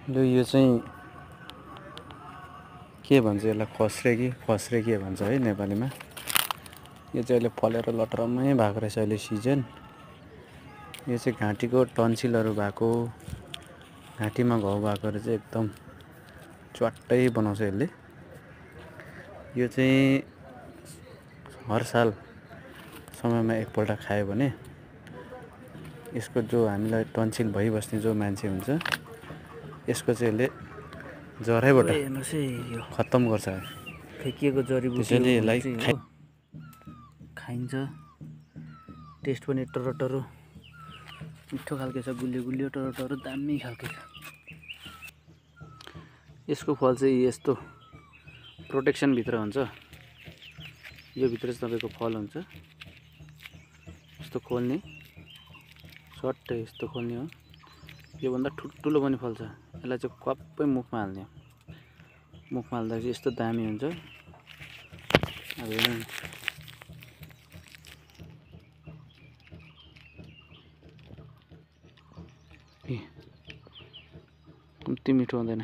यो चाहिँ के भन्छ यसलाई खस्रे के भन्छ है नेपालीमा। यो चाहिँ अहिले फलेर लटरम्मै भएको रहेछ अहिले सिजन। यो चाहिँ घाँटीको टन्सिलहरू भएको, घाँटीमा घाउ भएकोहरू चाहिँ एकदम च्वाट्टै बनाउँछ यसले। यो चाहिँ हर साल समयमा एकपल्ट खायो भने यसको जो हामीलाई टन्सिल भइबस्ने जो मान्छे हुन्छ यसको चाहिँ यसले जरैबाट खत्तम गर्छ। फेकिएको जडीबुटी त्यसैले यसलाई खाइन्छ। टेस्ट पनि टरो मिठो खालको छ, गुलियो टरो दामी खालको छ। यसको फल चाहिँ यस्तो प्रोटेक्सन भित्र हुन्छ। यो भित्र चाहिँ तपाईको फल हुन्छ, यस्तो खोल्ने, सट्टै यस्तो खोल्ने हो। यो भन्दा ठुलो पनि फल्छ। यसलाई चाहिँ क्वाप्पै मुखमा हाल्ने, मुखमा हाल्दा चाहिँ यस्तो दामी हुन्छ। अब कम्ती मिठो हुँदैन।